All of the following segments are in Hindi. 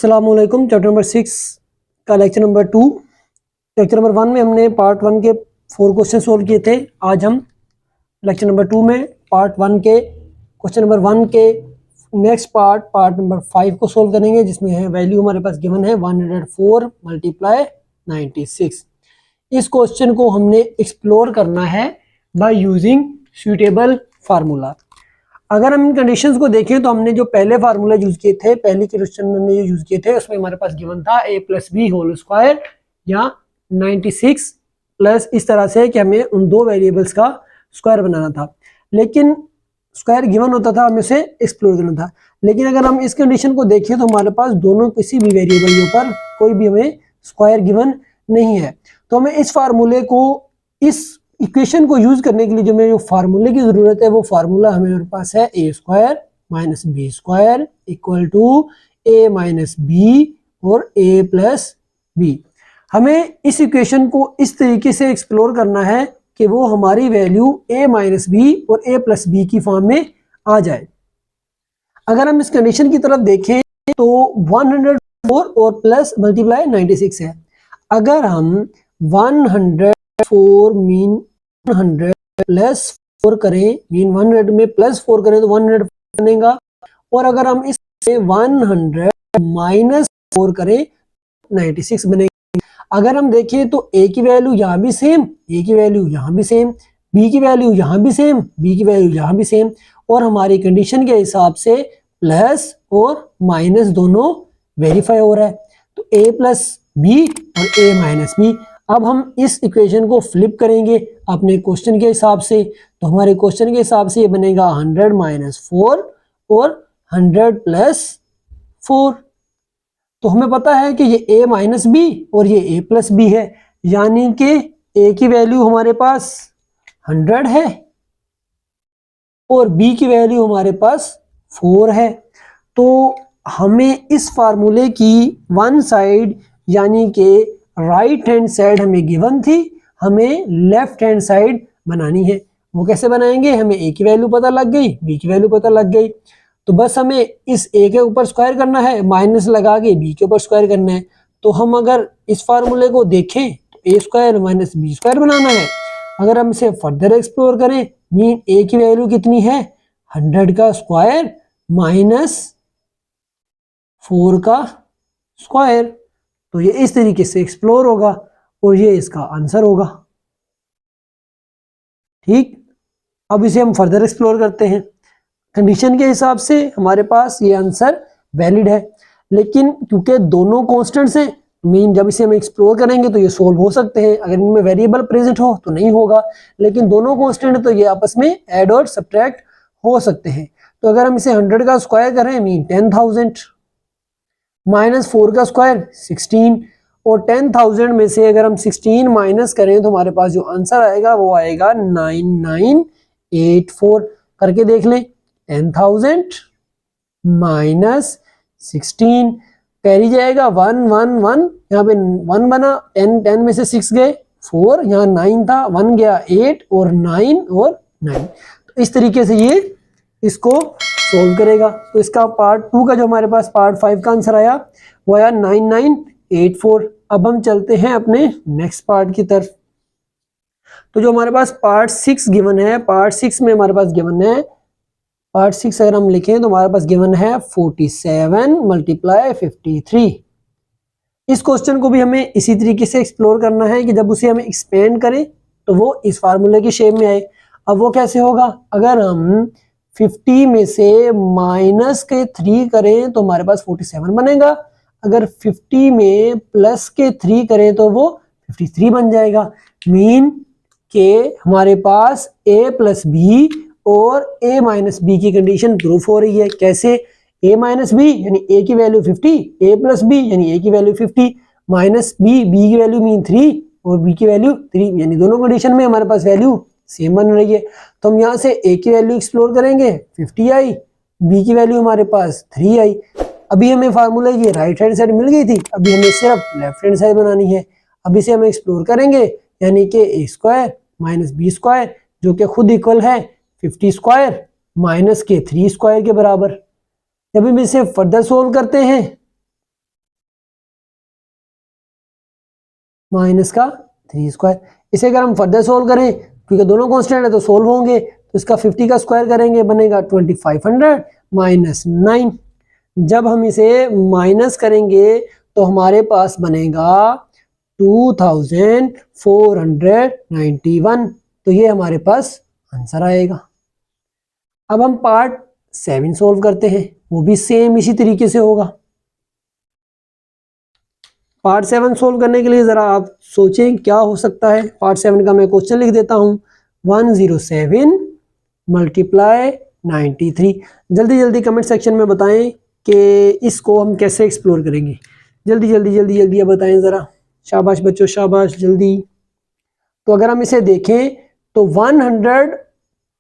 अस्सलामुअलैकुम। चैप्टर नंबर 6 का लेक्चर नंबर 2। लेक्चर नंबर 1 में हमने पार्ट 1 के 4 क्वेश्चन सोल्व किए थे। आज हम लेक्चर नंबर 2 में पार्ट 1 के क्वेश्चन नंबर 1 के नेक्स्ट पार्ट नंबर 5 को सोल्व करेंगे, जिसमें है वैल्यू हमारे पास गिवन है 104 मल्टीप्लाई 96। इस क्वेश्चन को हमने एक्सप्लोर करना है बाय यूजिंग सूटेबल फार्मूला। अगर हम इन कंडीशंस को देखें तो हमने जो पहले फार्मूला यूज किए थे, पहले के क्वेश्चन में हमने जो यूज किए थे, उसमें हमारे पास गिवन था a plus b whole square या 96 प्लस इस तरह से कि हमें उन दो वेरिएबल्स का स्क्वायर बनाना था। लेकिन स्क्वायर गिवन होता था, हमें उसे एक्सप्लोर करना था। लेकिन अगर हम इस कंडीशन को देखें तो हमारे पास दोनों किसी भी वेरिएबल के ऊपर कोई भी हमें स्क्वायर गिवन नहीं है। तो हमें इस फार्मूले को, इस इक्वेशन को यूज करने के लिए जो हमें जो फार्मूले की जरूरत है, वो फार्मूला हमारे पास है a square minus B square equal to a minus b और a प्लस बी। हमें इस इक्वेशन को इस तरीके से एक्सप्लोर करना है कि वो हमारी वैल्यू a माइनस बी और a प्लस बी की फॉर्म में आ जाए। अगर हम इस कंडीशन की तरफ देखें तो 104 और प्लस मल्टीप्लाई 96 है। अगर हम 104 मीन 100 प्लस 4 करें, मीन 100 में प्लस 4 करें तो 100 बनेगा। और अगर हम इसमें 100 माइनस 4 करें 96 बनेगा। अगर हम देखें तो a की वैल्यू यहाँ भी सेम, a की वैल्यू यहाँ भी सेम, b की वैल्यू यहाँ भी सेम, b की वैल्यू यहाँ भी सेम, और हमारी कंडीशन के हिसाब से प्लस और माइनस दोनों वेरीफाई हो रहा है। तो a प्लस बी और a माइनस बी। अब हम इस इक्वेशन को फ्लिप करेंगे अपने क्वेश्चन के हिसाब से, तो हमारे क्वेश्चन के हिसाब से ये बनेगा 100 माइनस 4 और 100 प्लस 4। तो हमें पता है कि ये a माइनस बी और ये a प्लस बी है, यानी कि a की वैल्यू हमारे पास 100 है और b की वैल्यू हमारे पास 4 है। तो हमें इस फार्मूले की वन साइड यानी कि राइट हैंड साइड हमें गिवन थी, हमें लेफ्ट हैंड साइड बनानी है। वो कैसे बनाएंगे? हमें a की वैल्यू पता लग गई, b की वैल्यू पता लग गई, तो बस हमें इस a के ऊपर स्क्वायर करना है, माइनस लगा के b के ऊपर स्क्वायर करना है। तो हम अगर इस फार्मूले को देखें तो a square minus B square बनाना है। अगर हम इसे फर्दर एक्सप्लोर करें, मीन a की वैल्यू कितनी है 100 का स्क्वायर माइनस 4 का स्क्वायर, तो ये इस तरीके से एक्सप्लोर होगा और ये इसका आंसर होगा। ठीक, अब इसे हम फर्दर एक्सप्लोर करते हैं। कंडीशन के हिसाब से हमारे पास ये आंसर वैलिड है, लेकिन क्योंकि दोनों कांस्टेंट्स हैं, मीन जब इसे हम एक्सप्लोर करेंगे तो ये सोल्व हो सकते हैं। अगर इनमें वेरिएबल प्रेजेंट हो तो नहीं होगा, लेकिन दोनों कांस्टेंट तो ये आपस में ऐड और सब्ट्रैक्ट हो सकते हैं। तो अगर हम इसे 100 का स्क्वायर करें, मीन 10,000 माइनस 4 का स्क्वायर 16, और 10,000 में से अगर हम 16 माइनस करें तो हमारे पास जो आंसर आएगा वो आएगा 9984। करके देख लें, 10,000 माइनस 16 कैरी जाएगा 1 1 1, यहाँ पे 1 बना, 10 में से 6 गए 4, यहाँ 9 था, 1 गया 8 और 9 और 9। तो इस तरीके से ये इसको सोल्व करेगा। तो इसका पार्ट 2 का जो हमारे पास पार्ट 5 का आंसर आया वो आया 9984। अब हम चलते हैं अपने नेक्स्ट पार्ट की तरफ। तो जो हमारे पास पार्ट 6 गिवन है, पार्ट 6 में हमारे पास गिवन है, पार्ट 6 अगर हम लिखें तो हमारे पास गिवन है 47 मल्टीप्लाई 53। इस क्वेश्चन को भी हमें इसी तरीके से एक्सप्लोर करना है कि जब उसे हमें एक्सपेंड करें तो वो इस फार्मूले की शेप में आए। अब वो कैसे होगा? अगर हम 50 में से माइनस के 3 करें तो हमारे पास 47 बनेगा। अगर 50 में प्लस के 3 करें तो वो 53 बन जाएगा। मीन के हमारे पास a प्लस बी और a माइनस बी की कंडीशन प्रूफ हो रही है। कैसे? a माइनस बी यानी a की वैल्यू 50, a प्लस बी यानी a की वैल्यू 50, माइनस b की वैल्यू मीन 3 और b की वैल्यू 3, यानी दोनों कंडीशन में हमारे पास वैल्यू सेम बन रही है। तो हम यहाँ से a की वैल्यू एक्सप्लोर करेंगे 50 आई, b की वैल्यू हमारे पास 3 आई। अभी हमें फार्मूले की राइट हैंड साइड मिल गई थी, अभी हमें सिर्फ लेफ्ट हैंड साइड बनानी है। अब इसे हम एक्सप्लोर करेंगे, यानी कि a square minus B square जो कि खुद इक्वल है 50 स्क्वायर माइनस के 3 स्क्वायर के बराबर। जब हम इसे फर्दर सोल्व करते हैं माइनस का 3 स्क्वायर। इसे अगर हम फर्दर सोल्व करें, क्योंकि दोनों कांस्टेंट है तो सोल्व होंगे, तो इसका 50 का स्क्वायर करेंगे, बनेगा 2500 माइनस 9। जब हम इसे माइनस करेंगे तो हमारे पास बनेगा 2491, तो ये हमारे पास आंसर आएगा। अब हम पार्ट 7 सोल्व करते हैं, वो भी सेम इसी तरीके से होगा। पार्ट 7 सोल्व करने के लिए जरा आप सोचें क्या हो सकता है। पार्ट 7 का मैं क्वेश्चन लिख देता हूं, 107 मल्टीप्लाई 93। जल्दी जल्दी कमेंट सेक्शन में बताएं कि इसको हम कैसे एक्सप्लोर करेंगे। जल्दी जल्दी जल्दी जल्दी ये बताएं ज़रा, शाबाश बच्चों शाबाश जल्दी। तो अगर हम इसे देखें तो 100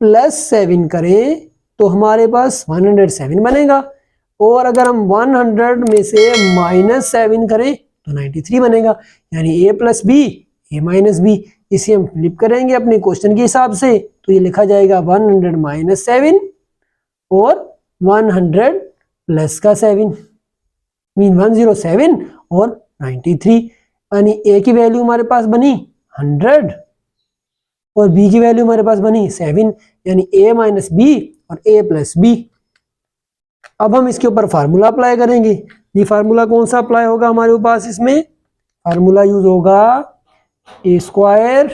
प्लस 7 करें तो हमारे पास 107 बनेगा, और अगर हम 100 में से माइनस 7 करें तो 93 बनेगा, यानी a plus b a minus b. इसे हम फ्लिप करेंगे अपने क्वेश्चन के हिसाब से, तो ये लिखा जाएगा 100 माइनस 7 और 100 प्लस का 7 मीन 107 और 93, यानी a की वैल्यू हमारे पास बनी 100 और b की वैल्यू हमारे पास बनी 7, यानी a माइनस बी और a प्लस बी। अब हम इसके ऊपर फार्मूला अप्लाई करेंगे। ये फार्मूला कौन सा अप्लाई होगा हमारे पास, इसमें फार्मूला यूज होगा a स्क्वायर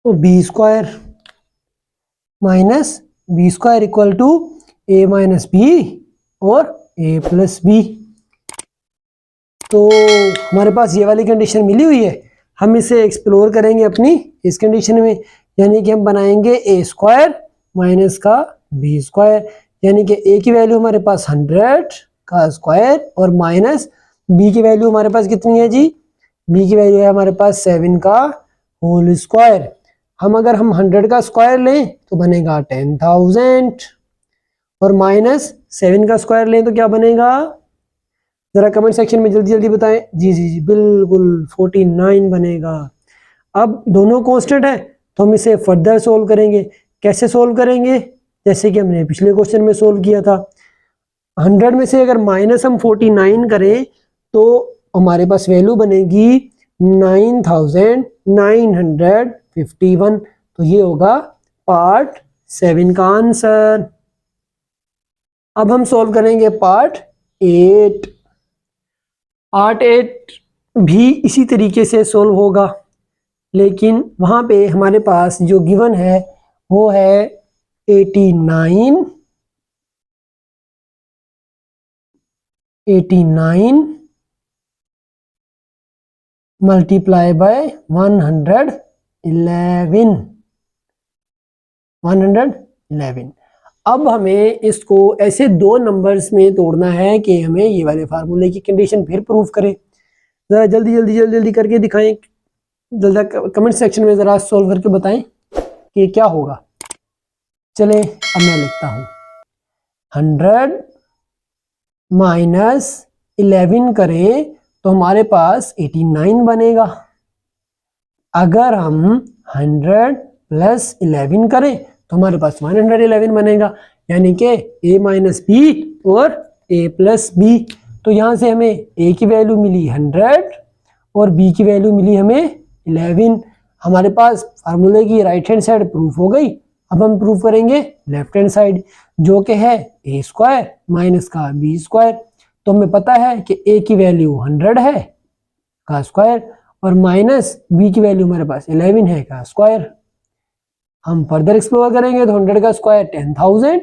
और b square minus b square equal to a minus b और a प्लस बी। तो हमारे पास ये वाली कंडीशन मिली हुई है, हम इसे एक्सप्लोर करेंगे अपनी इस कंडीशन में, यानी कि हम बनाएंगे a स्क्वायर माइनस का b स्क्वायर, यानी कि a की वैल्यू हमारे पास 100 का स्क्वायर और माइनस b की वैल्यू हमारे पास कितनी है जी, b की वैल्यू है हमारे पास 7 का होल स्क्वायर। हम अगर हम 100 का स्क्वायर लें तो बनेगा 10,000 और माइनस 7 का स्क्वायर लें तो क्या बनेगा, जरा कमेंट सेक्शन में जल्दी जल्दी बताएं। जी जी जी बिल्कुल 49 बनेगा। अब दोनों कांस्टेंट है तो हम इसे फर्दर सोल्व करेंगे। कैसे सोल्व करेंगे, जैसे कि हमने पिछले क्वेश्चन में सोल्व किया था। 100 में से अगर माइनस हम 49 करें तो हमारे पास वैल्यू बनेगी 9,951, तो ये होगा पार्ट 7 का आंसर। अब हम सोल्व करेंगे पार्ट 8। पार्ट 8 भी इसी तरीके से सोल्व होगा, लेकिन वहां पे हमारे पास जो गिवन है वो है 89 मल्टीप्लाई बाय 111। अब हमें इसको ऐसे दो नंबर्स में तोड़ना है कि हमें ये वाले फार्मूले की कंडीशन फिर प्रूफ करें। जरा जल्दी जल्दी जल्दी जल्दी करके दिखाएं, जल्दी कमेंट सेक्शन में जरा सॉल्व करके बताएं कि क्या होगा। चले अब मैं लिखता हूं 100 माइनस 11 करें तो हमारे पास 89 बनेगा। अगर हम 100 प्लस 11 करें तो हमारे पास 111 बनेगा, यानी कि a माइनस बी और a प्लस बी। तो यहाँ से हमें a की वैल्यू मिली 100 और b की वैल्यू मिली हमें 11। हमारे पास फार्मूले की राइट हैंड साइड प्रूफ हो गई। अब हम प्रूफ करेंगे लेफ्ट हैंड साइड, जो कि है a स्क्वायर माइनस का b स्क्वायर। तो हमें पता है कि a की वैल्यू 100 है का स्क्वायर और माइनस b की वैल्यू हमारे पास 11 है का स्क्वायर। हम फर्दर एक्सप्लोर करेंगे तो 100 का स्क्वायर 10,000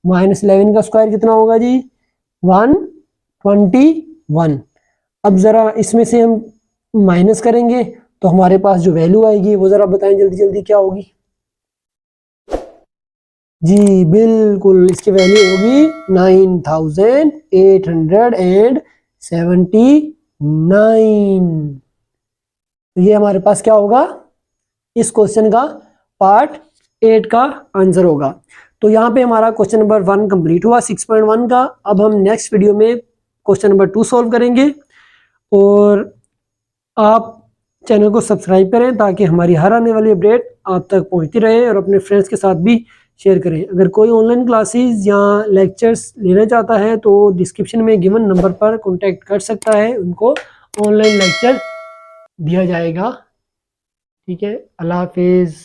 माइनस 11 का स्क्वायर कितना होगा जी 121। अब जरा इसमें से हम माइनस करेंगे तो हमारे पास जो वैल्यू आएगी वो जरा बताएं जल्दी जल्दी क्या होगी। जी बिल्कुल इसकी वैल्यू होगी 9,879। तो ये हमारे पास क्या होगा, इस क्वेश्चन का पार्ट 8 का आंसर होगा। तो यहाँ पे हमारा क्वेश्चन नंबर 1 कंप्लीट हुआ 6.1 का। अब हम नेक्स्ट वीडियो में क्वेश्चन नंबर 2 सॉल्व करेंगे, और आप चैनल को सब्सक्राइब करें ताकि हमारी हर आने वाली अपडेट आप तक पहुँचती रहे, और अपने फ्रेंड्स के साथ भी शेयर करें। अगर कोई ऑनलाइन क्लासेस या लेक्चर्स लेना चाहता है तो डिस्क्रिप्शन में गिवन नंबर पर कांटेक्ट कर सकता है, उनको ऑनलाइन लेक्चर दिया जाएगा। ठीक है, अल्लाह हाफिज़।